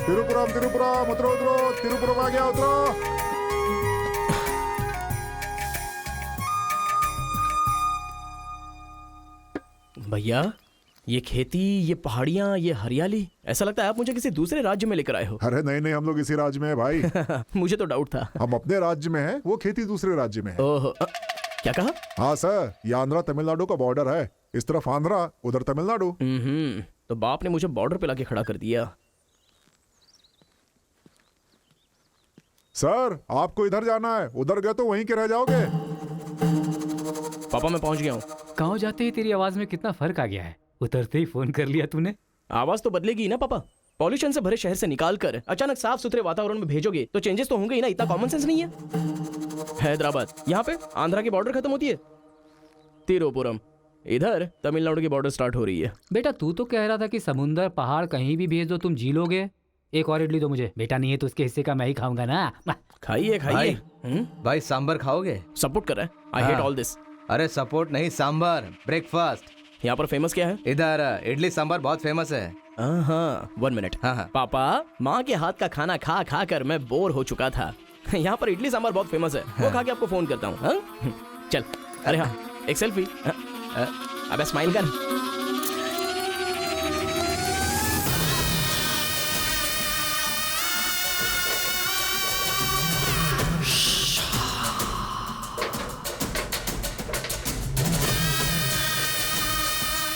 तिरुपुरम तिरुपुरम, उतरो उतरो, तिरुपुरम आ गया, उतरो। भैया, ये खेती, ये पहाड़ियाँ, ये हरियाली, ऐसा लगता है आप मुझे किसी दूसरे राज्य में लेकर आए हो। अरे नहीं नहीं, हम लोग इसी राज्य में है भाई। मुझे तो डाउट था। हम अपने राज्य में हैं, वो खेती दूसरे राज्य में है। ओह, क्या कहा? हाँ सर, ये आंध्रा तमिलनाडु का बॉर्डर है। इस तरफ आंध्रा, उधर तमिलनाडु। तो बाप ने मुझे बॉर्डर पे लाके खड़ा कर दिया। सर, आपको इधर जाना है, उधर गए तो वहीं के रह जाओगे। पापा मैं पहुंच गया हूँ। गाँव जाते ही तेरी आवाज में कितना फर्क आ गया है। उतरते ही फोन कर लिया तूने। आवाज तो बदलेगी ही ना पापा। पॉल्यूशन से भरे शहर से निकाल कर अचानक साफ सुथरे वातावरण में भेजोगे तो चेंजेस तो होंगे ही ना। इतना कॉमन सेंस नहीं है? हैदराबाद, यहाँ पे आंध्रा की बॉर्डर खत्म होती है। तिरुपुरम, इधर तमिलनाडु की बॉर्डर स्टार्ट हो रही है। बेटा तू तो कह रहा था कि समुंदर पहाड़ कहीं भी भेज दो तुम जी लोगे। एक और इडली दो मुझे। बेटा नहीं है तो उसके हिस्से का मैं ही खाऊंगा ना। खाइए खाइए। भाई सांबर खाओगे? सपोर्ट कर रहा है। I hate all this. अरे सपोर्ट नहीं, सांबर, ब्रेकफास्ट। यहाँ पर फेमस क्या है? इधर इडली सांबर बहुत फेमस है। हाँ, 1 मिनट। हाँ। पापा, माँ के हाथ का खाना खा खा कर मैं बोर हो चुका था। यहाँ पर इडली सांबर बहुत फेमस है। वो खा के आपको फोन करता हूँ। चल। अरे हाँ, एक सेल्फी। अबे स्माइल कर।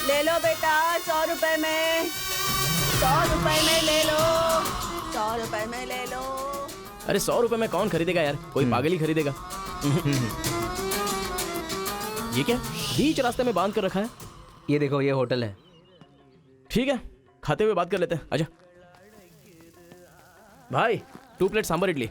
ले लो बेटा, 100 रुपए में, 100 रुपए में ले लो, 100 रुपए में ले लो। अरे 100 रुपए में कौन खरीदेगा यार? कोई पागल ही खरीदेगा। ये क्या बीच रास्ते में बांध कर रखा है? ये देखो, ये होटल है। ठीक है, खाते हुए बात कर लेते हैं। आजा भाई, 2 प्लेट सांबर इडली।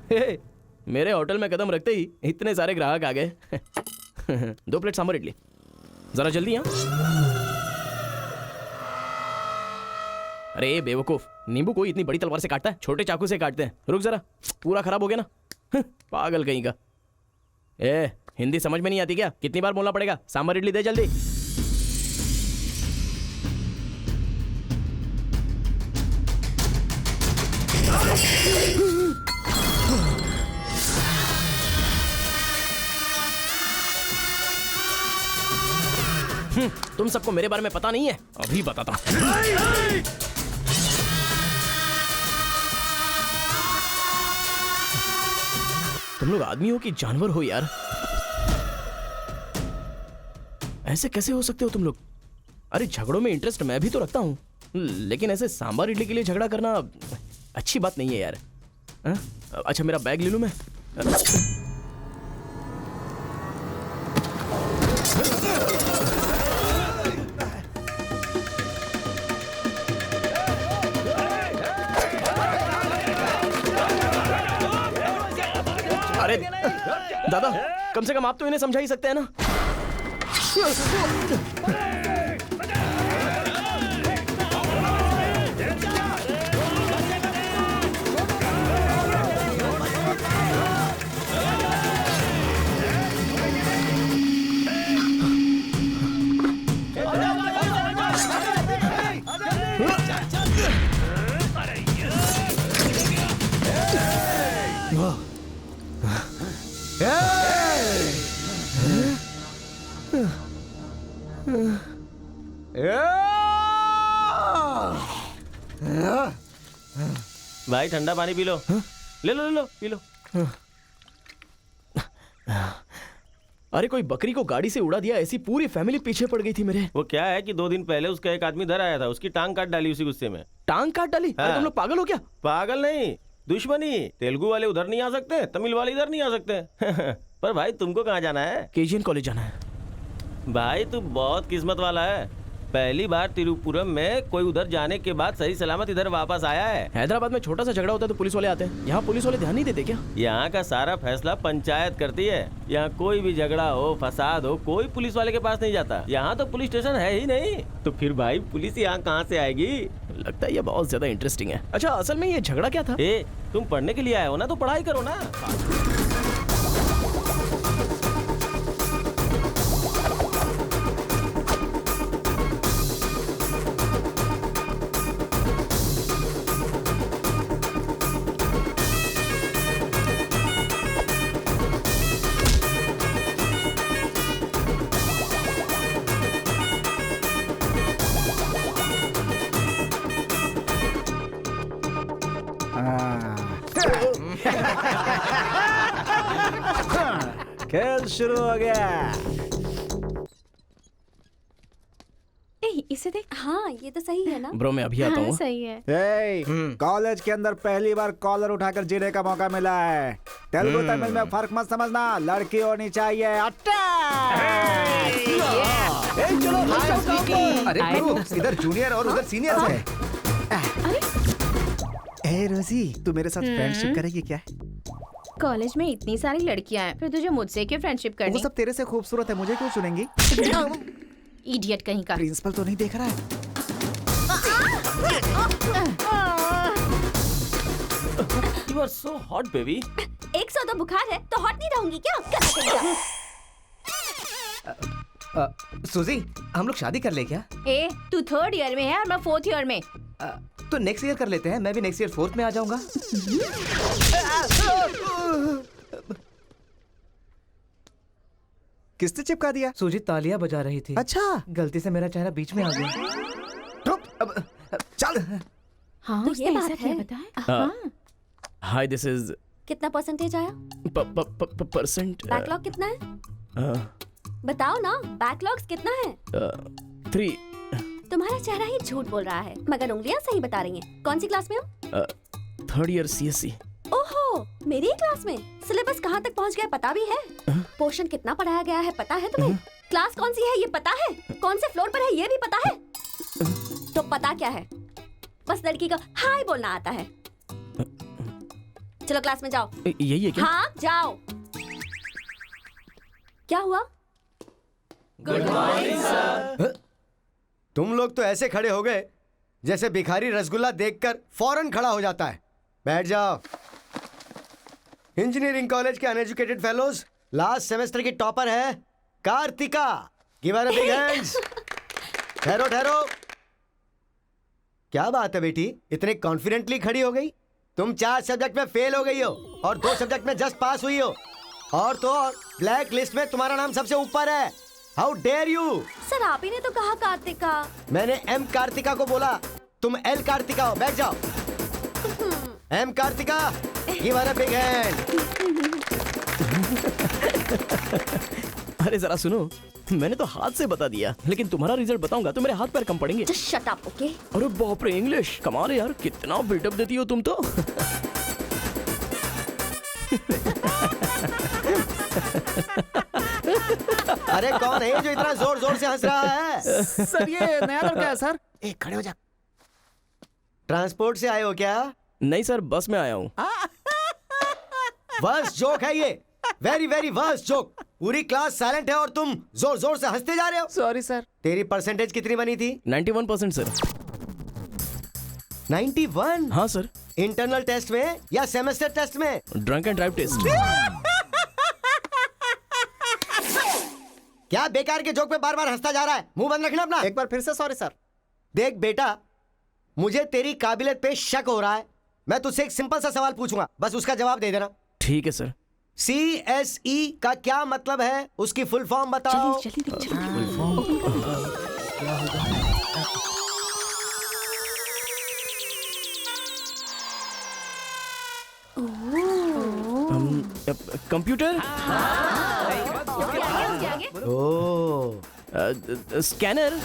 हे, मेरे होटल में कदम रखते ही इतने सारे ग्राहक आ गए। 2 प्लेट सांबर इडली, जरा जल्दी। यहाँ अरे बेवकूफ, नींबू कोई इतनी बड़ी तलवार से काटता है? छोटे चाकू से काटते हैं। रुक जरा, पूरा खराब हो गया ना। पागल कहीं का। ए, हिंदी समझ में नहीं आती क्या? कितनी बार बोलना पड़ेगा? सांबर इडली दे जल्दी। तुम सबको मेरे बारे में पता नहीं है? अभी बताता हूं। तुम लोग आदमी हो कि जानवर हो यार? ऐसे कैसे हो सकते हो तुम लोग? अरे झगड़ों में इंटरेस्ट मैं भी तो रखता हूं, लेकिन ऐसे सांबर इडली के लिए झगड़ा करना अच्छी बात नहीं है यार। अच्छा, मेरा बैग ले लूं मैं? अरे दादा, कम से कम आप तो इन्हें समझा ही सकते हैं ना। भाई ठंडा पानी पी लो। ले लो ले लो, पी लो। अरे कोई बकरी को गाड़ी से उड़ा दिया, ऐसी पूरी फैमिली पीछे पड़ गई थी मेरे। वो क्या है कि 2 दिन पहले उसका एक आदमी इधर आया था, उसकी टांग काट डाली उसी गुस्से में। टांग काट डाली? अरे तुम लोग पागल हो क्या? पागल नहीं, दुश्मनी। तेलुगु वाले उधर नहीं आ सकते, तमिल वाले इधर नहीं आ सकते। पर भाई तुमको कहाँ जाना है? केजीएन कॉलेज जाना है। भाई तू बहुत किस्मत वाला है। पहली बार तिरुपुरम में कोई उधर जाने के बाद सही सलामत इधर वापस आया है। हैदराबाद में छोटा सा झगड़ा होता है तो पुलिस वाले आते हैं, यहाँ पुलिस वाले ध्यान नहीं देते क्या? यहाँ का सारा फैसला पंचायत करती है। यहाँ कोई भी झगड़ा हो, फसाद हो, कोई पुलिस वाले के पास नहीं जाता। यहाँ तो पुलिस स्टेशन है ही नहीं, तो फिर भाई पुलिस यहाँ कहाँ से आएगी? लगता है ये बहुत ज्यादा इंटरेस्टिंग है। अच्छा असल में ये झगड़ा क्या था? ए तुम पढ़ने के लिए आए हो ना, तो पढ़ाई करो ना। खेल शुरू हो गया। इसे देख। हाँ ये तो सही है ना। ब्रो मैं अभी आता हाँ, हूँ। सही है। कॉलेज के अंदर पहली बार कॉलर उठाकर जीने का मौका मिला है। तेलुगु तमिल में फर्क मत समझना, लड़की होनी चाहिए। अरे ब्रो, इधर जूनियर और उधर सीनियर है। ए रोजी, तू मेरे साथ फ्रेंडशिप करेगी क्या? कॉलेज में इतनी सारी लड़कियां हैं, फिर तुझे मुझसे क्यों फ्रेंडशिप वो करनी? सब तेरे से खूबसूरत है, मुझे क्यों चुनेंगी? इडियट कहीं का। प्रिंसिपल तो नहीं देख रहा है। You are so hot baby. 102 बुखार है तो हॉट नहीं रहूंगी क्या? सूजी, हम लोग शादी कर ले क्या? ए तू 3rd ईयर में है और मैं 4th ईयर में। तो नेक्स्ट ईयर कर लेते हैं। मैं भी नेक्स्ट ईयर 4th में आ जाऊंगा। किसने चिपका दिया? सूजी तालियां बजा रही थी। अच्छा, गलती से मेरा चेहरा बीच में आ गया। चल। हाँ तो उसने ये बात ऐसा क्या है। बताया? हाँ हाय दिस इज कितना परसेंटेज आया? परसेंट बैकलॉग कितना है? बताओ ना, बैकलॉग्स कितना है? 3 तुम्हारा चेहरा ही झूठ बोल रहा है, मगर उंगलियां सही बता रही हैं। कौन सी क्लास में हो? 3rd year CSC। ओहो, मेरी ही क्लास में। सिलेबस कहाँ तक पहुँच गया पता भी है? पोर्शन कितना पढ़ाया गया है पता है तुम्हें? क्लास कौन सी है ये पता है? कौन से फ्लोर पर है ये भी पता है? तो पता क्या है? बस लड़की को हाय बोलना आता है। चलो क्लास में जाओ। यही है क्या? हाँ जाओ। क्या हुआ? तुम लोग तो ऐसे खड़े हो गए जैसे भिखारी रसगुल्ला देखकर फौरन खड़ा हो जाता है। बैठ जाओ। इंजीनियरिंग कॉलेज के अनएजुकेटेड फेलोज, लास्ट सेमेस्टर की टॉपर है Karthika. Give her a big hands. ठहरो ठहरो। क्या बात है बेटी, इतने कॉन्फिडेंटली खड़ी हो गई? तुम 4 सब्जेक्ट में फेल हो गई हो और 2 सब्जेक्ट में जस्ट पास हुई हो, और तो और ब्लैक लिस्ट में तुम्हारा नाम सबसे ऊपर है। How dare you! सर आप ही ने तो कहा कार्तिका। मैंने एम कार्तिका को बोला, तुम एल कार्तिका हो। बैठ जाओ। Am Karthika, give her a big hand. अरे जरा सुनो, मैंने तो हाथ से बता दिया, लेकिन तुम्हारा रिजल्ट बताऊंगा तो मेरे हाथ पैर कम पड़ेंगे। Just shut up, okay? अरे बाप रे, इंग्लिश कमाल है यार, कितना बिल्डअप देती हो तुम तो। अरे कौन है जो इतना जोर जोर से हंस रहा है? सर ये नया लड़का है सर। एक खड़े हो जा। ट्रांसपोर्ट से आए हो क्या? नहीं सर, बस में आया हूँ। वर्स्ट जोक है ये, वेरी वेरी वर्स्ट जोक। पूरी क्लास साइलेंट है और तुम जोर जोर से हंसते जा रहे हो। Sorry sir. तेरी परसेंटेज कितनी बनी थी? 91% सर। 91? हाँ सर। इंटरनल टेस्ट में या सेमेस्टर टेस्ट में? Drunk and drive test. क्या बेकार के जोक पे बार बार हंसता जा रहा है? मुंह बंद रखना अपना। एक बार फिर से सॉरी सर। देख बेटा, मुझे तेरी काबिलियत पे शक हो रहा है। मैं तुझसे एक सिंपल सा सवाल पूछूंगा, बस उसका जवाब दे देना। ठीक है सर। CSE का क्या मतलब है? उसकी फुल फॉर्म बताओ। जल्दी देख, जल्दी। कंप्यूटर, ओह, स्कैनर।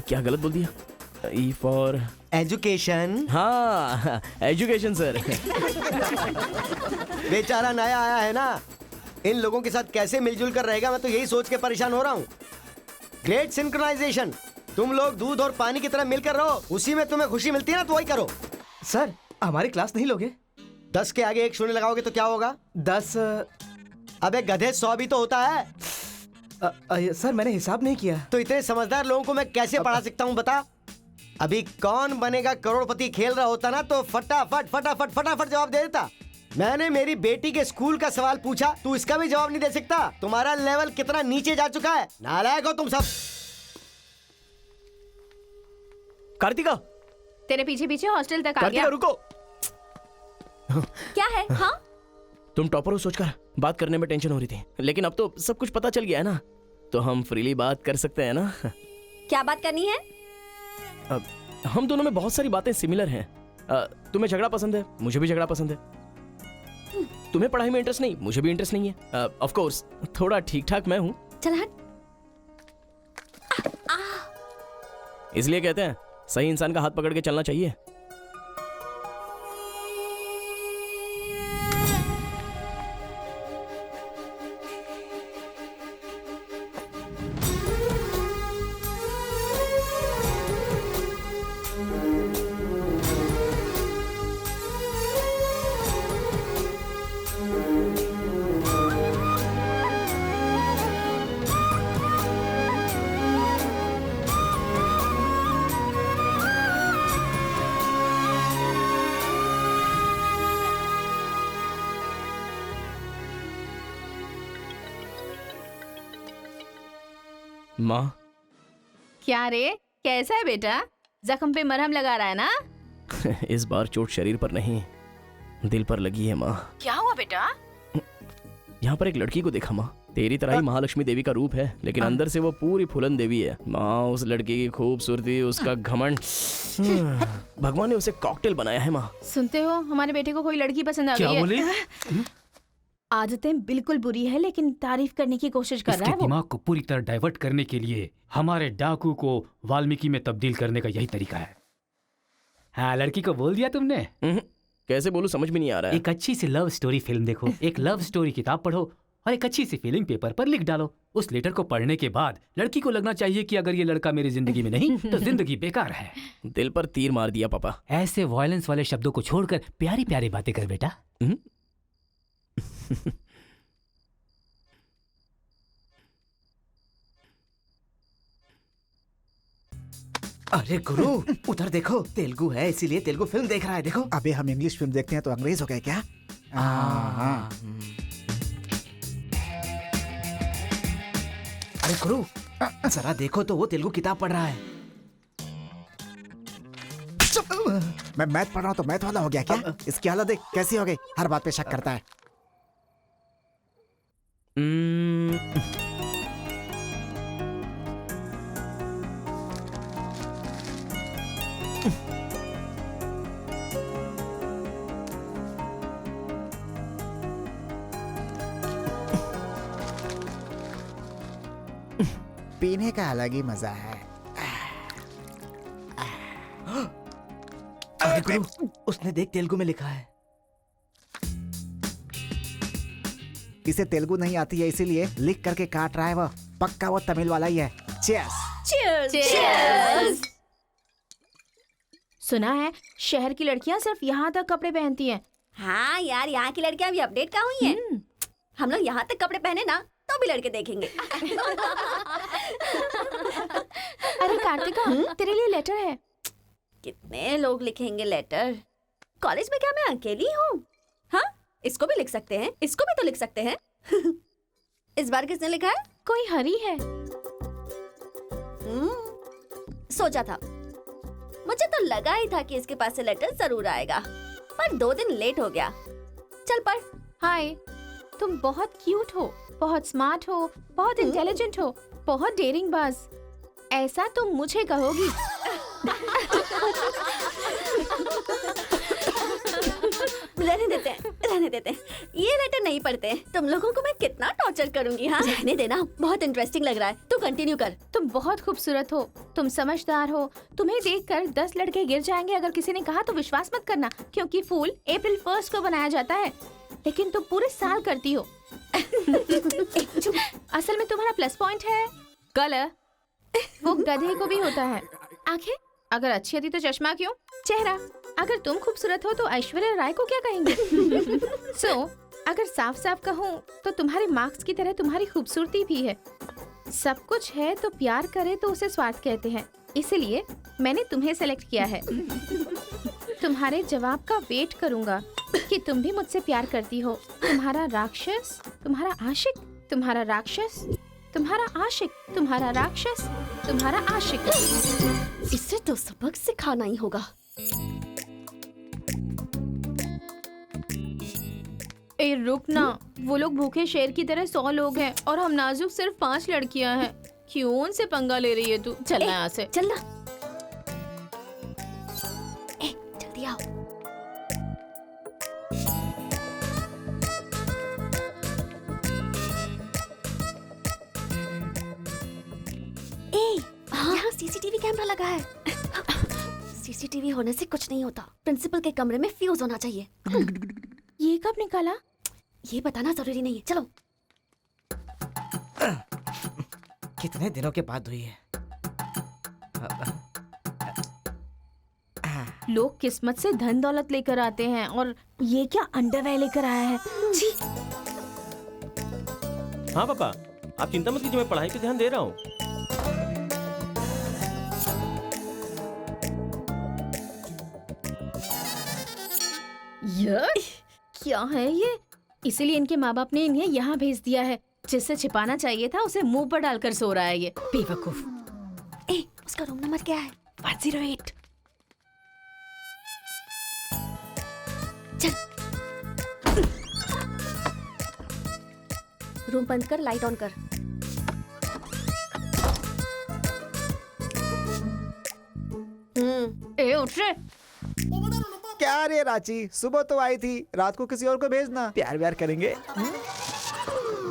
क्या गलत बोल दिया? E for education. हाँ, एजुकेशन सर। बेचारा नया आया है ना, इन लोगों के साथ कैसे मिलजुल कर रहेगा, मैं तो यही सोच के परेशान हो रहा हूँ। Great synchronization. तुम लोग दूध और पानी की तरह मिलकर रहो, उसी में तुम्हें खुशी मिलती है ना, तो वही करो। सर हमारी क्लास नहीं लोगे? 10 के आगे 1 शून्य लगाओगे तो क्या होगा? 10। अबे गधे, 100 भी तो होता है। सर मैंने हिसाब नहीं किया। तो इतने समझदार लोगों को मैं कैसे पढ़ा सकता हूँ बता। अभी कौन बनेगा करोड़पति खेल रहा होता ना तो फटाफट फटाफट फटाफट जवाब दे देता। मैंने मेरी बेटी के स्कूल का सवाल पूछा, तू इसका भी जवाब नहीं दे सकता। तुम्हारा लेवल कितना नीचे जा चुका है, नालायक हो तुम सब। कार्तिका, तेरे पीछे पीछे हॉस्टल तक आ कार्तिका गया। रुको। क्या है? हाँ, तुम टॉपर हो सोचकर बात करने में टेंशन हो रही थी, लेकिन अब तो सब कुछ पता चल गया है ना, तो हम फ्रीली बात कर सकते हैं ना। क्या बात करनी है? अब हम दोनों में बहुत सारी बातें सिमिलर हैं। तुम्हें झगड़ा पसंद है, मुझे भी झगड़ा पसंद है। तुम्हें पढ़ाई में इंटरेस्ट नहीं, मुझे भी इंटरेस्ट नहीं है। ऑफ कोर्स थोड़ा ठीक ठाक मैं हूँ, चल हट। इसलिए कहते हैं सही इंसान का हाथ पकड़ के चलना चाहिए। माँ, क्या रे, कैसा है बेटा? जख्म पे मरहम लगा रहा है ना? इस बार चोट शरीर पर नहीं, दिल पर लगी है माँ। क्या हुआ बेटा? यहाँ पर एक लड़की को देखा माँ, तेरी तरह ही महालक्ष्मी देवी का रूप है, लेकिन अंदर से वो पूरी फूलन देवी है। माँ, उस लड़की की खूबसूरती, उसका घमंड, भगवान ने उसे कॉकटेल बनाया है माँ। सुनते हो, हमारे बेटे को कोई लड़की पसंद आ क्या गई है। बोले? आदतें बिल्कुल बुरी है, लेकिन तारीफ करने की कोशिश कर रहा इसके है वो। दिमाग को पूरी तरह डाइवर्ट करने के लिए हमारे डाकू को वाल्मीकि में तब्दील करने का यही तरीका है। हाँ, लड़की को बोल दिया तुमने? कैसे बोलूं, समझ में नहीं आ रहा है। एक अच्छी सी लव स्टोरी फिल्म देखो, एक लव स्टोरी किताब पढ़ो और एक अच्छी सी फीलिंग पेपर पर लिख डालो। उस लेटर को पढ़ने के बाद लड़की को लगना चाहिए कि अगर ये लड़का मेरी जिंदगी में नहीं तो जिंदगी बेकार है। दिल पर तीर मार दिया पापा। ऐसे वायलेंस वाले शब्दों को छोड़कर प्यारी प्यारी बातें कर बेटा। अरे गुरु, उधर देखो, तेलुगु है इसीलिए तेलुगु फिल्म देख रहा है। देखो अबे हम इंग्लिश फिल्म देखते हैं तो अंग्रेज हो गए क्या? हाँ। अरे गुरु, जरा देखो तो वो तेलुगु किताब पढ़ रहा है। मैं मैथ पढ़ रहा हूँ तो मैथ वाला हो गया क्या? इसकी हालत देख कैसी हो गई, हर बात पे शक करता है। पीने का अलग ही मजा है। अरे गुरु, उसने देख तेलुगु में लिखा है। इसे तेलुगु नहीं आती है इसीलिए लिख करके काट रहा है वो। पक्का वो तमिल वाला ही है। चीयर्स। Cheers! सुना है शहर की लड़कियां सिर्फ यहाँ तक कपड़े पहनती हैं। हाँ यार, यहाँ की लड़कियां अभी अपडेट कहाँ हुई हैं? हम लोग यहाँ तक कपड़े पहने ना तो भी लड़के देखेंगे। अरे कार्तिका, तेरे लिए लेटर है। कितने लोग लिखेंगे लेटर? कॉलेज में क्या मैं अकेली हूँ? हाँ, इसको भी लिख सकते हैं, इसको भी तो लिख सकते हैं। इस बार किसने लिखा है? कोई हरी है। सोचा था, मुझे तो लगा ही था कि इसके पास से लेटर जरूर आएगा, पर 2 दिन लेट हो गया। चल पढ़। हाय, तुम बहुत क्यूट हो, बहुत स्मार्ट हो, बहुत इंटेलिजेंट हो, बहुत डेयरिंग बाज। ऐसा तुम मुझे कहोगी? रहने देते हैं। ये लेटर नहीं पढ़ते। तुम लोगों को मैं कितना टॉर्चर करूंगी। हाँ, रहने देना, बहुत इंटरेस्टिंग लग रहा है। तू कंटिन्यू कर। तुम बहुत खूबसूरत हो, तुम समझदार हो। तुम्हें देखकर 10 लड़के गिर जाएंगे अगर किसी ने कहा तो विश्वास मत करना, क्योंकि फूल अप्रैल 1 को बनाया जाता है, लेकिन तुम पूरे साल करती हो। असल में तुम्हारा प्लस पॉइंट है कलर। वो गधे को भी होता है। आंखें अगर अच्छी होती तो चश्मा क्यों? चेहरा अगर तुम खूबसूरत हो तो ऐश्वर्या राय को क्या कहेंगे? अगर साफ साफ कहूँ तो तुम्हारे मार्क्स की तरह तुम्हारी खूबसूरती भी है। सब कुछ है तो प्यार करे तो उसे स्वार्थ कहते हैं, इसीलिए मैंने तुम्हें सेलेक्ट किया है। तुम्हारे जवाब का वेट करूंगा कि तुम भी मुझसे प्यार करती हो। तुम्हारा राक्षस, तुम्हारा आशिक, तुम्हारा राक्षस, तुम्हारा आशिक, तुम्हारा राक्षस, तुम्हारा आशिक। इसे तो सबक सिखाना ही होगा। ए रुक ना, वो लोग भूखे शेर की तरह 100 लोग हैं और हम नाजुक सिर्फ 5 लड़कियां हैं। क्यों उनसे पंगा ले रही है तू? चलना यहाँ से। चलना। ए, जल्दी आओ। यहाँ सीसीटीवी कैमरा लगा है। सीसीटीवी होने से कुछ नहीं होता। प्रिंसिपल के कमरे में फ्यूज होना चाहिए। ये कब निकाला? ये बताना जरूरी नहीं है। चलो। कितने दिनों के बाद हुई है। लोग किस्मत से धन दौलत लेकर आते हैं और ये क्या अंडरवेयर लेकर आया है। छी। हाँ पापा, आप चिंता मत कीजिए, मैं पढ़ाई पे ध्यान दे रहा हूँ। क्या है ये? इसीलिए इनके माँ बाप ने इन्हें यहाँ भेज दिया है। जिससे छिपाना चाहिए था उसे मुंह पर डालकर सो रहा है ये बेवकूफ। ए, उसका रूम नंबर क्या है? 108। चल। रूम बंद कर, लाइट ऑन कर। ए उठ रे। क्या रे रांची, सुबह तो आई थी, रात को किसी और को भेजना। प्यार व्यार करेंगे।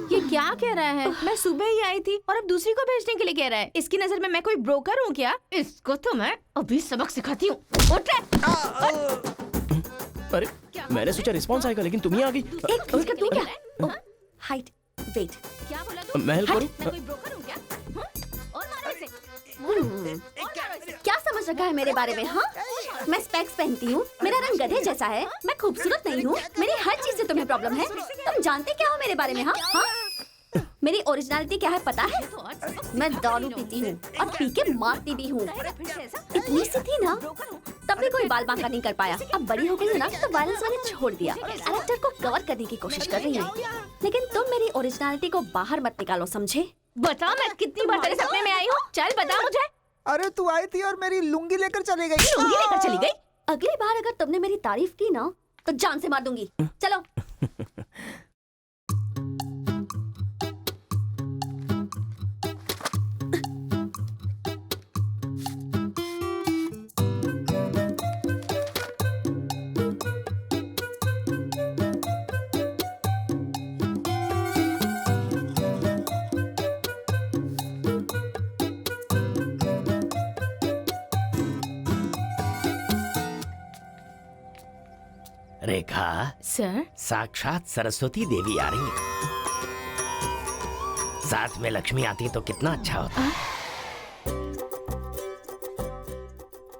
ये क्या कह रहा है? मैं सुबह ही आई थी और अब दूसरी को भेजने के लिए कह रहा है। इसकी नजर में मैं कोई ब्रोकर हूँ क्या? इसको तो मैं अभी सबक सिखाती हूँ। उठ रे। अरे मैंने सोचा रिस्पॉन्स आएगा लेकिन तुम ही आ गई। एक इसका तू क्या? Height, weight. क्या बोला तू? मैं हेल्प करूं? मैं कोई ब्रोकर हूँ क्या? और मारो इसे। क्या समझ रखा है मेरे बारे में? हाँ, मैं स्पेक्स पहनती हूँ, मेरा रंग गधे जैसा है, मैं खूबसूरत नहीं हूँ, मेरी हर चीज से तुम्हें प्रॉब्लम है। तुम जानते क्या हो मेरे बारे में? हाँ हाँ, मेरी ओरिजिनलिटी क्या है पता है? मैं दारू पीती हूँ और पी के मारती भी हूँ। इतनी सी थी ना, तब भी कोई बाल बांका नहीं कर पाया। अब बड़ी हो गई है ना, तो वायलेंस मैंने छोड़ दिया। कैरेक्टर को कवर करने की कोशिश कर रही हूँ, लेकिन तुम मेरी ओरिजिनलिटी को बाहर मत निकालो, समझे? बता मैं कितनी बार तेरे सपने में आई हूँ? चल बता मुझे। अरे तू आई थी और मेरी लुंगी लेकर चली गई। लुंगी लेकर चली गई? अगली बार अगर तुमने मेरी तारीफ की ना, तो जान से मार दूंगी। चलो। रेखा, सर, साक्षात सरस्वती देवी आ रही है। साथ में लक्ष्मी आती तो कितना अच्छा होता।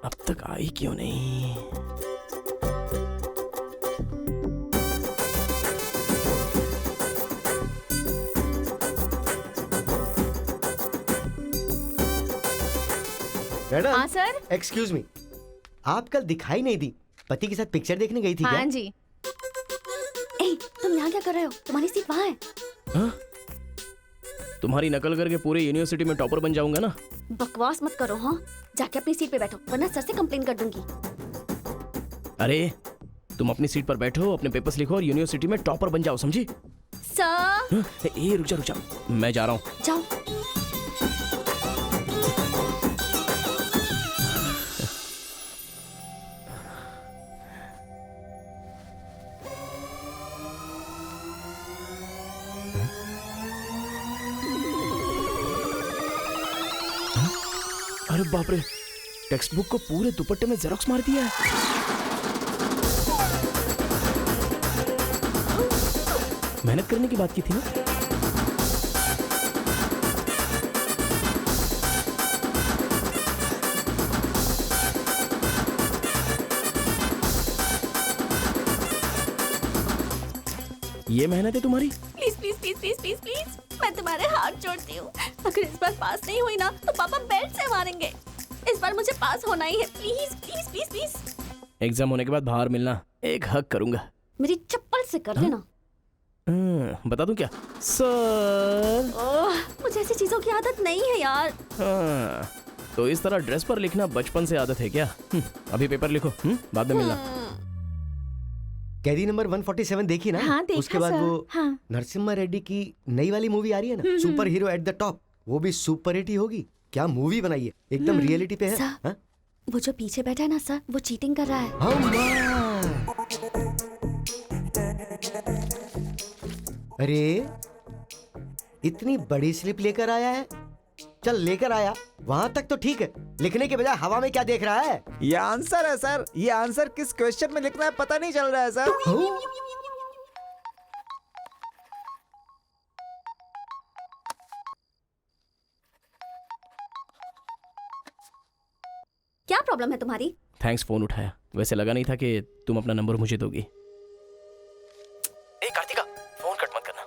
अब तक आई क्यों नहीं? मैडम, हाँ सर। एक्सक्यूज मी, आप कल दिखाई नहीं दी। पति के साथ पिक्चर देखने गई थी क्या? हाँ जी। ए, तुम यहाँ क्या कर रहे हो? तुम्हारी सीट वहाँ है। हाँ? तुम्हारी नकल करके पूरे यूनिवर्सिटी में टॉपर बन जाऊंगा ना। बकवास मत करो। हाँ, जाके अपनी सीट पे बैठो, वरना सर से कंप्लेन कर दूंगी। अरे तुम अपनी सीट पर बैठो, अपने पेपर्स लिखो और यूनिवर्सिटी में टॉपर बन जाओ, समझी? सर। हाँ? ए रुक जा, मैं जा रहा हूँ। जाओ। अरे बाप रे, टेक्स्ट बुक को पूरे दुपट्टे में जेरोक्स मार दिया है। मेहनत करने की बात की थी ना। ये मेहनत है तुम्हारी? Please please please please please please. मैं तुम्हारे हाथ जोड़ती हूँ, अगर इस बार पास नहीं हुई ना तो पापा बेल्ट से मारेंगे। इस बार मुझे पास होना ही है, please please please please. Exam होने के बाद बाहर मिलना, एक हक करूंगा। मेरी चप्पल से कर लेना। बता दूं क्या सर? मुझे ऐसी चीजों की आदत नहीं है यार। तो इस तरह ड्रेस पर लिखना बचपन से आदत है क्या? अभी पेपर लिखो, बाद में मिलना। कैदी नंबर 147 देखी ना? हाँ, देखा उसके बाद सर, वो हाँ। नरसिम्हा रेड्डी की नई वाली मूवी आ रही है ना, super hero at the top, वो भी सुपर हिट ही होगी। क्या मूवी बनाई है, एकदम रियलिटी पे है। सर, हाँ? वो जो पीछे बैठा है ना सर, वो चीटिंग कर रहा है। अरे इतनी बड़ी स्लिप लेकर आया है। चल लेकर आया, वहां तक तो ठीक है, लिखने के बजाय हवा में क्या देख रहा है? ये आंसर है सर। ये आंसर किस क्वेश्चन में लिखना है पता नहीं चल रहा है सर। क्या प्रॉब्लम है तुम्हारी? थैंक्स फोन उठाया, वैसे लगा नहीं था कि तुम अपना नंबर मुझे दोगी। ए कार्तिका, फोन कट मत करना,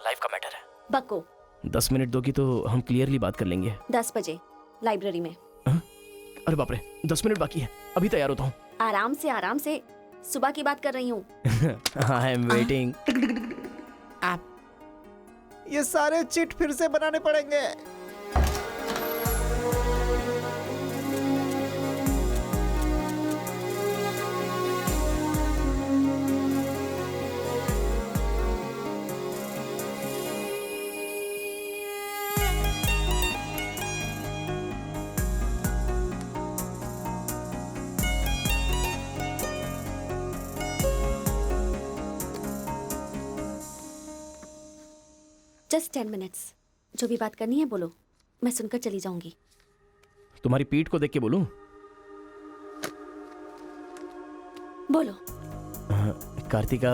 लाइफ का मैटर है। बक्को। 10 मिनट दोगी तो हम क्लियरली बात कर लेंगे। 10 बजे लाइब्रेरी में। अरे बाप रे, 10 मिनट बाकी है, अभी तैयार होता हूँ। आराम से, सुबह की बात कर रही हूँ। I am waiting. ये सारे चिट फिर से बनाने पड़ेंगे। Just 10 minutes. जो भी बात करनी है बोलो, मैं सुनकर चली जाऊंगी। तुम्हारी पीठ को देख के बोलूं? बोलो। कार्तिका,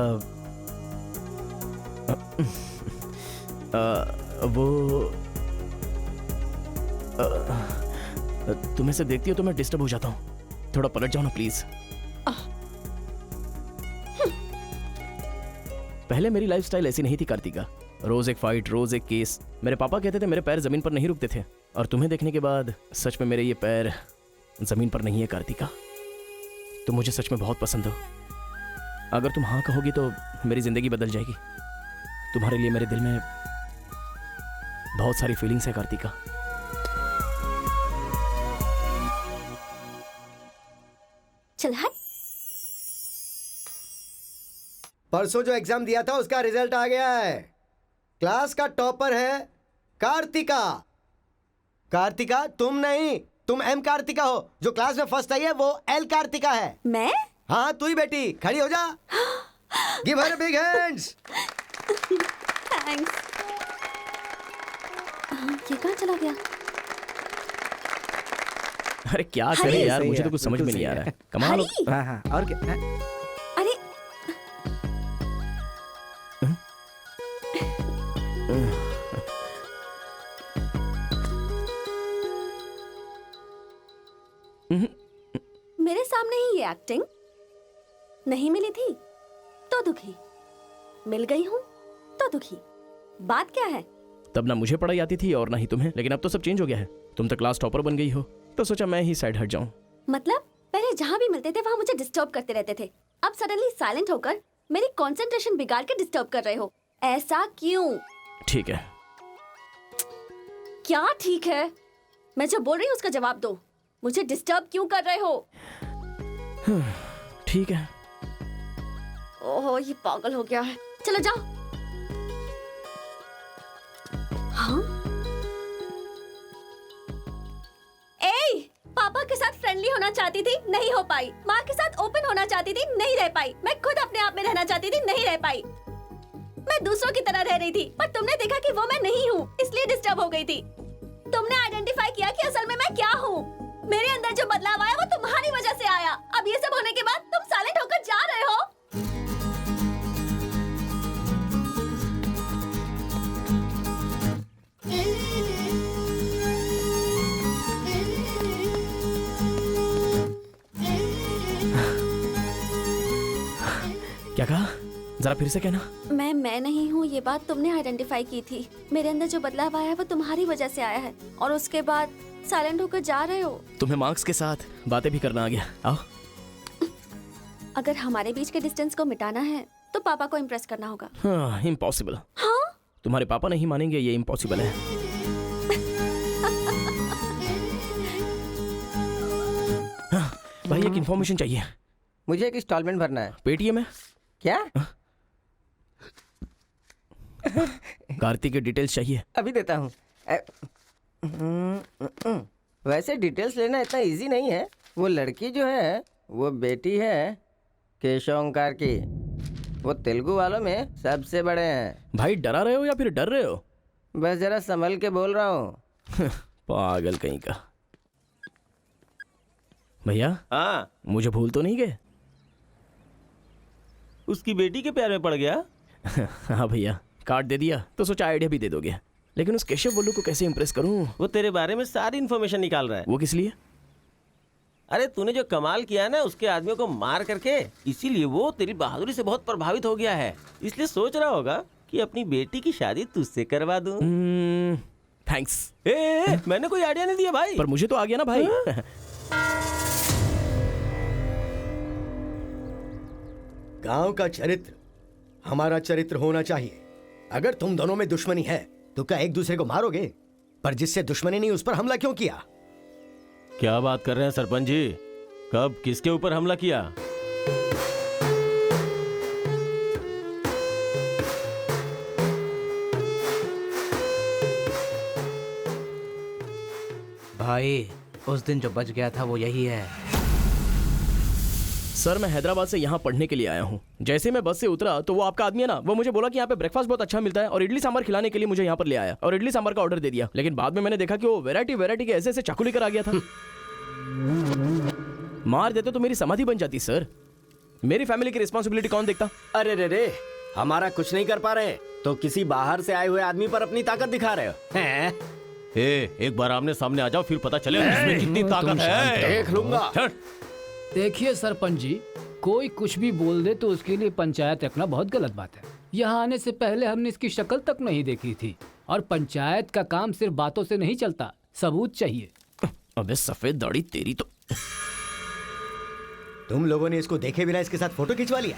वो तुम्हें से देखती हो तो मैं डिस्टर्ब हो जाता हूँ, थोड़ा पलट जाओ ना प्लीज। पहले मेरी लाइफस्टाइल ऐसी नहीं थी कार्तिका, रोज एक फाइट, रोज एक केस। मेरे पापा कहते थे मेरे पैर जमीन पर नहीं रुकते थे, और तुम्हें देखने के बाद सच में मेरे ये पैर जमीन पर नहीं है कार्तिका। तुम मुझे सच में बहुत पसंद हो। अगर तुम हाँ कहोगी तो मेरी जिंदगी बदल जाएगी। तुम्हारे लिए मेरे दिल में बहुत सारी फीलिंग्स है कार्तिका। चल हट। परसों जो एग्जाम दिया था उसका रिजल्ट आ गया है। क्लास का टॉपर है कार्तिका। कार्तिका तुम नहीं, तुम एम कार्तिका हो। जो क्लास में फर्स्ट आई है वो एल कार्तिका है। मैं? हाँ तू ही बेटी, खड़ी हो जा। Give her big hands. Thanks. ये कहाँ चला गया? अरे क्या करे यार, सही मुझे है, तो कुछ समझ में बिल्कुल नहीं आ सही रहा है। कमाल हो। हरी! हाँ हाँ, और क्या? हाँ। अरे मेरे सामने ही ये एक्टिंग। नहीं मिली थी तो दुखी, मिल गई हूँ तो दुखी। बात क्या है? तब ना मुझे पढ़ाई आती थी और ना ही तुम्हें, लेकिन अब तो सब चेंज हो गया है। तुम तो क्लास टॉपर बन गई हो, तो सोचा मैं ही साइड हट जाऊं। मतलब पहले जहाँ भी मिलते थे वहाँ मुझे डिस्टर्ब करते रहते थे, अब सडनली साइलेंट होकर मेरी कंसंट्रेशन बिगाड़ के डिस्टर्ब कर रहे हो। ऐसा क्यों? ठीक है। क्या ठीक है? मैं जो बोल रही हूँ उसका जवाब दो। मुझे डिस्टर्ब क्यों कर रहे हो? ठीक है। ओहो ये पागल हो गया है। चलो जाओ। हाँ? ए, पापा के साथ फ्रेंडली होना चाहती थी, नहीं हो पाई। माँ के साथ ओपन होना चाहती थी, नहीं रह पाई। मैं खुद अपने आप में रहना चाहती थी, नहीं रह पाई। मैं दूसरों की तरह रह रही थी, पर तुमने देखा कि वो मैं नहीं हूँ, इसलिए डिस्टर्ब हो गई थी। तुमने आइडेंटिफाई किया कि असल में मैं क्या हूँ। मेरे अंदर जो बदलाव आया वो तुम्हारी वजह से आया। अब ये सब होने के बाद तुम साइलेंट होकर जा रहे हो। क्या कहा? जरा फिर से कहना। मैं नहीं हूँ, ये बात तुमने आइडेंटिफाई की थी। मेरे अंदर जो बदलाव आया है वो तुम्हारी वजह से आया है, और उसके बाद साइलेंट होकर जा रहे हो। तुम्हें मार्क्स के साथ बातें भी करना आ गया। आओ। अगर हमारे बीच के डिस्टेंस को मिटाना है तो पापा को इम्प्रेस करना होगा। हाँ, इम्पॉसिबल। हाँ? तुम्हारे पापा नहीं मानेंगे, ये इम्पॉसिबल है। हाँ, भाई एक इन्फॉर्मेशन चाहिए। मुझे एक इंस्टॉलमेंट भरना है। पेटीएम है क्या? कार्तिक की डिटेल्स चाहिए। अभी देता हूँ। वैसे डिटेल्स लेना इतना इजी नहीं है। वो लड़की जो है वो बेटी है केशव ओंकार की। वो तेलुगु वालों में सबसे बड़े हैं। भाई डरा रहे हो या फिर डर रहे हो? बस जरा संभल के बोल रहा हूँ। पागल कहीं का। भैया हाँ, मुझे भूल तो नहीं गए? उसकी बेटी के प्यार में पड़ गया। हाँ भैया, कार्ड दे दिया तो सोचा आइडिया भी दे दोगे। लेकिन उस केशव बोलू को कैसे इम्प्रेस करूं? वो तेरे बारे में सारी इन्फॉर्मेशन निकाल रहा है। वो किस लिए? अरे तूने जो कमाल किया ना उसके आदमियों को मार करके, इसीलिए वो तेरी बहादुरी से बहुत प्रभावित हो गया है। इसलिए सोच रहा होगा कि अपनी बेटी की शादी तुझसे करवा दूं। थैंक्स। मैंने कोई आइडिया नहीं दिया भाई। पर मुझे तो आ गया ना भाई। गांव का चरित्र हमारा चरित्र होना चाहिए। अगर तुम दोनों में दुश्मनी है तो क्या एक दूसरे को मारोगे? पर जिससे दुश्मनी नहीं उस पर हमला क्यों किया? क्या बात कर रहे हैं सरपंच जी? कब किसके ऊपर हमला किया? भाई उस दिन जो बच गया था वो यही है। सर मैं हैदराबाद से यहाँ पढ़ने के लिए आया हूँ। जैसे मैं बस से उतरा तो वो आपका आदमी है ना, वो मुझे बोला कि यहाँ पे ब्रेकफास्ट बहुत अच्छा मिलता है और इडली सांभर खिलाने के लिए मुझे यहाँ पर ले आया और इडली सांभर का ऑर्डर दे दिया। लेकिन बाद में मैंने देखा कि वो वैरायटी के ऐसे ऐसे चाकू लेकर आ गया था। मार देते तो मेरी समाधि बन जाती सर। मेरी फैमिली की रिस्पॉन्सिबिलिटी कौन देखता? अरे रे हमारा कुछ नहीं कर पा रहे तो किसी बाहर से आए हुए आदमी पर अपनी ताकत दिखा रहे हो हैं? एक बार आमने सामने आ जाओ फिर पता चले इसमें कितनी ताकत है। देख लूंगा। देखिए सरपंच जी, कोई कुछ भी बोल दे तो उसके लिए पंचायत रखना बहुत गलत बात है। यहाँ आने से पहले हमने इसकी शक्ल तक नहीं देखी थी, और पंचायत का काम सिर्फ बातों से नहीं चलता, सबूत चाहिए। अबे सफेद दाढ़ी तेरी तो। तुम लोगों ने इसको देखे बिना इसके साथ फोटो खिंचवा लिया।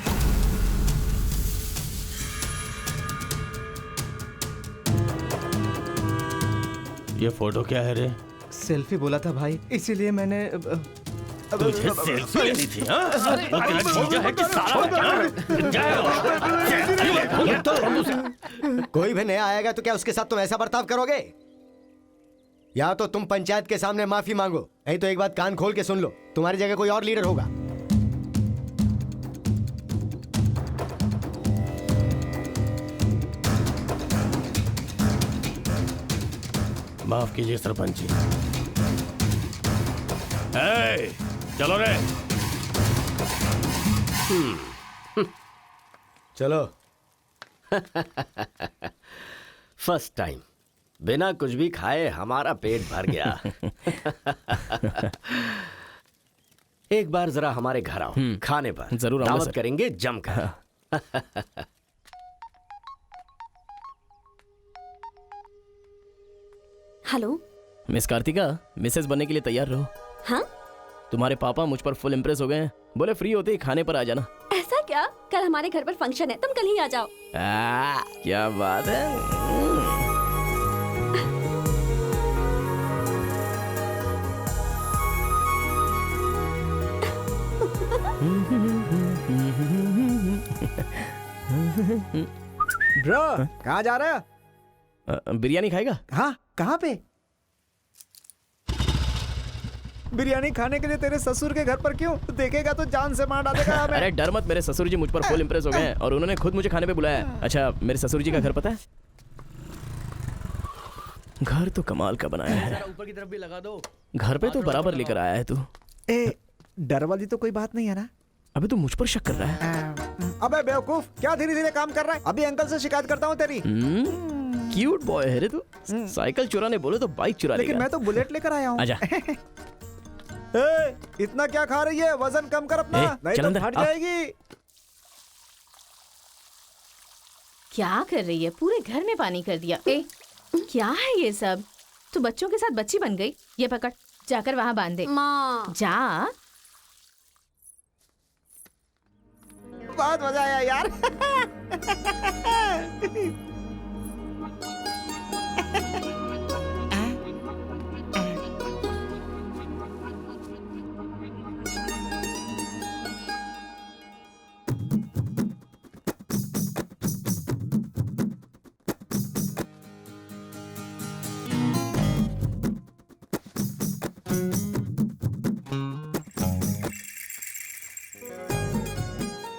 ये फोटो क्या है रे? सेल्फी बोला था भाई, इसीलिए मैंने तुझे सेल्फी लेनी थी हाँ? वो तेरा जीजा है कि साला? कोई भी नया आएगा तो क्या उसके साथ तुम ऐसा बर्ताव करोगे? या तो तुम पंचायत के सामने माफी मांगो, नहीं तो एक बात कान खोल के सुन लो, तुम्हारी जगह कोई और लीडर होगा। माफ कीजिए सरपंच जी। चलो रे। चलो। फर्स्ट टाइम बिना कुछ भी खाए हमारा पेट भर गया। एक बार जरा हमारे घर आओ, खाने पर जरूर आऊंगा दावत सर। करेंगे जमकर। हेलो। मिस कार्तिका, मिसेस बनने के लिए तैयार रहो। हाँ? तुम्हारे पापा मुझ पर फुल इम्प्रेस हो गए हैं। बोले फ्री होते ही खाने पर आ जाना। ऐसा क्या? कल हमारे घर पर फंक्शन है, तुम कल ही आ जाओ। क्या बात है। ब्रो कहाँ जा रहे हो? बिरयानी खाएगा? हाँ, कहाँ पे? बिरयानी खाने के लिए तेरे ससुर के घर पर क्यों? देखेगा तो जान से मार डालेगा हमें। अरे डर मत, मेरे ससुर जी मुझ पर फुल इम्प्रेस हो गए हैं और उन्होंने खुद मुझे खाने पे बुलाया है। अच्छा, मेरे ससुर जी का घर पता है? घर तो कमाल का बनाया है। ऊपर की तरफ भी लगा दो। घर पे तो बराबर लेकर आया है तू। डर वाली तो कोई बात नहीं है ना? अबे तू मुझ पर शक कर रहा है। अबे बेवकूफ, क्या धीरे धीरे काम कर रहा है? अभी अंकल से शिकायत करता हूँ तेरी। क्यूट बॉय है रे तू। साइकिल चुराने बोले तो बाइक चुरा लेकिन लेगा। मैं तो बुलेट लेकर आया हूँ। आजा। इतना क्या खा रही है? वजन कम कर अपना, नहीं चल तो अंदर, फट आ। जाएगी। क्या कर रही है? पूरे घर में पानी कर दिया। ए, क्या है ये सब? तू बच्चों के साथ बच्ची बन गई। ये पकड़, जाकर वहाँ बांध दे। माँ जा। बहुत मजा आया यार।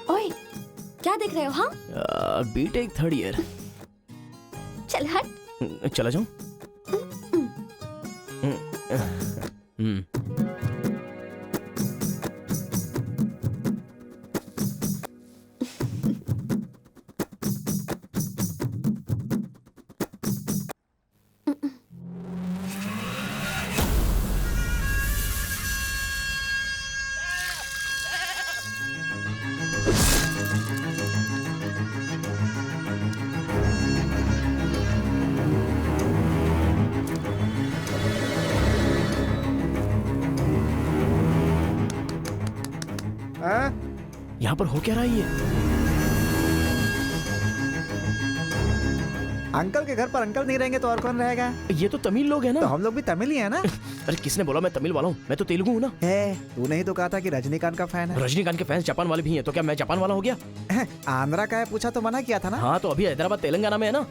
ओए, क्या देख रहे हो? हाँ, बीटेक थर्ड ईयर। चल हट। चला जाऊं? हाँ? यहाँ पर हो क्या रहा है ये? अंकल के घर पर अंकल नहीं रहेंगे तो और कौन रहेगा? ये तो तमिल लोग हैं तो ना। हम लोग भी तमिल ही है ना। अरे किसने बोला मैं तमिल वाला हूँ? मैं तो तेलुगु हूँ ना। तूने ही तो कहा था कि रजनीकांत का फैन है। रजनीकांत के फैंस जापान वाले भी हैं, तो क्या मैं जापान वाला हो गया? आंध्रा का है पूछा तो मना किया था ना। हाँ, तो अभी हैदराबाद तेलंगाना में है ना।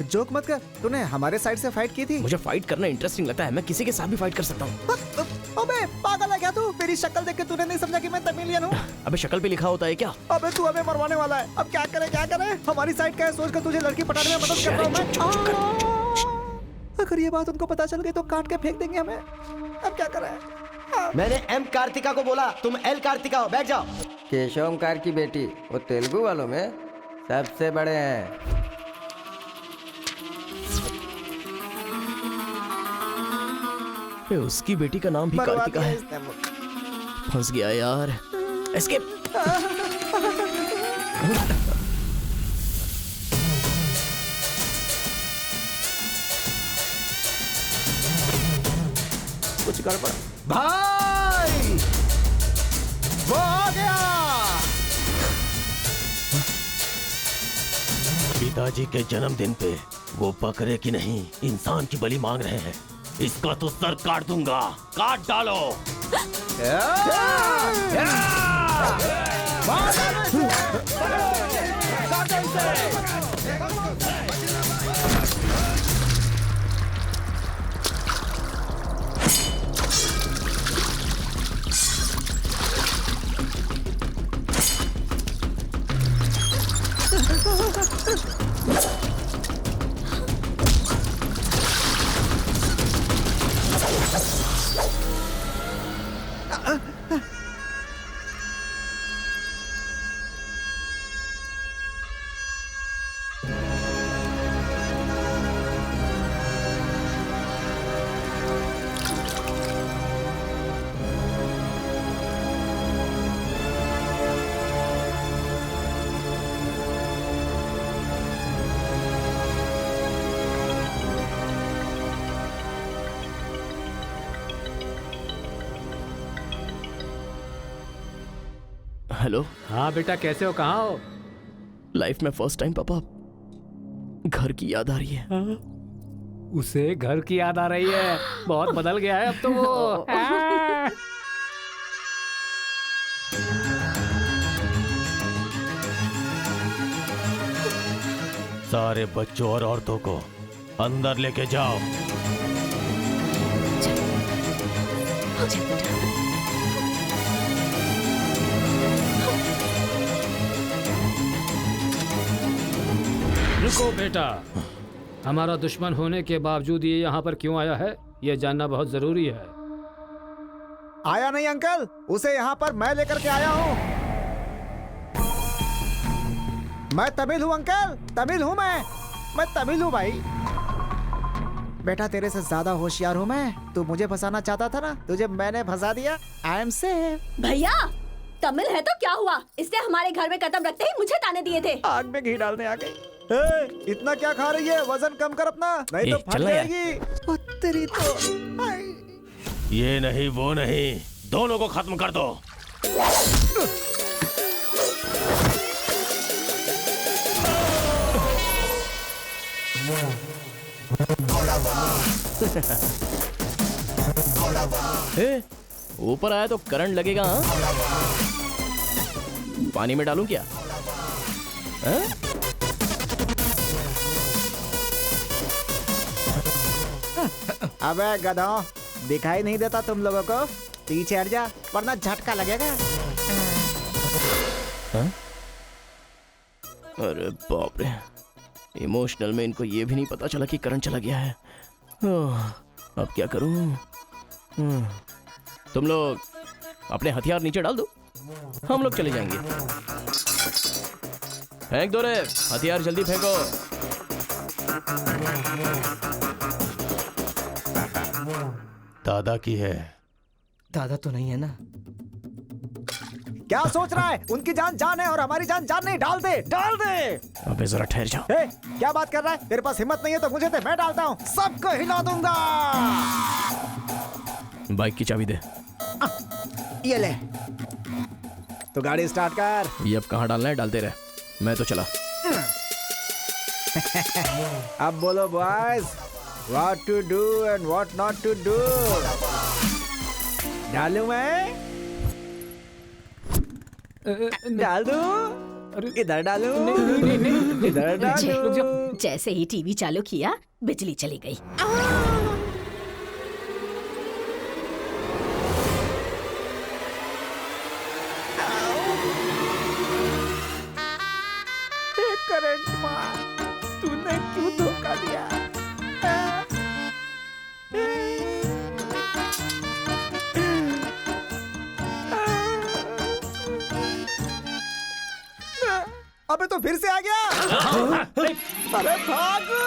जोक मत कर। तूने हमारे साइड से फाइट की थी। मुझे फाइट करना इंटरेस्टिंग लगता है, मैं किसी के साथ भी फाइट कर सकता हूँ। अबे पागल है क्या तू? मेरी शक्ल देख के तूने नहीं समझा कि मैं तमिलियन हूँ? अबे शक्ल पे लिखा होता है क्या? अबे तू हमें मरवाने वाला है। अब क्या करे क्या करे? हमारी साइड का है, सोच कर तुझे लड़की पटाने में मदद कर रहा हूँ मैं। अगर ये बात उनको पता चल गई तो काट के फेंक देंगे हमें। अब क्या करें? मैंने एम कार्तिका को बोला, तुम एल कार्तिका हो, बैठ जाओ। केशव ओमकार की बेटी, वो तेलुगु वालों में सबसे बड़े हैं। उसकी बेटी का नाम भी कार्तिका है। फंस गया यार। एस्केप। कुछ गड़बड़। भाई वो आ गया। पिताजी के जन्मदिन पे वो बकरे की नहीं इंसान की बलि मांग रहे हैं। इसका तो सर काट दूंगा। काट डालो। हेलो। हाँ बेटा, कैसे हो? कहाँ हो? लाइफ में फर्स्ट टाइम पापा घर की याद आ रही है। उसे घर की याद आ रही है? बहुत बदल गया है अब तो वो। सारे बच्चों और औरतों को अंदर लेके जाओ। रुको बेटा, हमारा दुश्मन होने के बावजूद ये यहाँ पर क्यों आया है, ये जानना बहुत जरूरी है। आया नहीं अंकल, उसे यहाँ पर मैं लेकर के आया हूँ। मैं तमिल हूँ अंकल, तमिल हूँ मैं तमिल हूँ भाई। बेटा तेरे से ज्यादा होशियार हूँ मैं। तू मुझे फंसाना चाहता था ना, तुझे मैंने फंसा दिया। I am safe. भैया तमिल है तो क्या हुआ, इसने हमारे घर में कदम रखते ही मुझे ताने दिए थे। आग में घी डालने आ गई। इतना क्या खा रही है, वजन कम कर अपना, नहीं तो फट चलना यार। जाएगी। ओ, तेरी तो आई। ये नहीं वो नहीं, दोनों को खत्म कर दो। ऊपर आया तो करंट लगेगा। हाँ? पानी में डालूं क्या? हाँ? अबे गधों, दिखाई नहीं देता तुम लोगों को? पीछे हट जा वरना झटका लगेगा। हाँ? अरे बाप रे, इमोशनल में इनको ये भी नहीं पता चला कि करंट चला गया है। अब क्या करूं? तुम लोग अपने हथियार नीचे डाल दो, हम लोग चले जाएंगे। फेंक दो रे हथियार, जल्दी फेंको। दादा की है। दादा तो नहीं है ना? क्या सोच रहा है? उनकी जान जान है और हमारी जान जान नहीं। डाल दे, डाल दे। अबे जरा ठहर जाओ। ए, क्या बात कर रहा है? तेरे पास हिम्मत नहीं है तो मुझे दे, मैं डालता हूँ, सबको हिला दूंगा। बाइक की चाबी दे। ये ले, तो गाड़ी स्टार्ट कर। ये अब कहाँ डालना है डालते रहे, मैं तो चला। अब बोलो boys, what to do and what not to do. डालूं मैं? डाल दूं? इधर डालूं? इधर डालूं? जैसे ही टीवी चालू किया बिजली चली गई। करंट मार, तूने क्यों धोखा दिया? अबे तो फिर से आ गया। अरे भागो!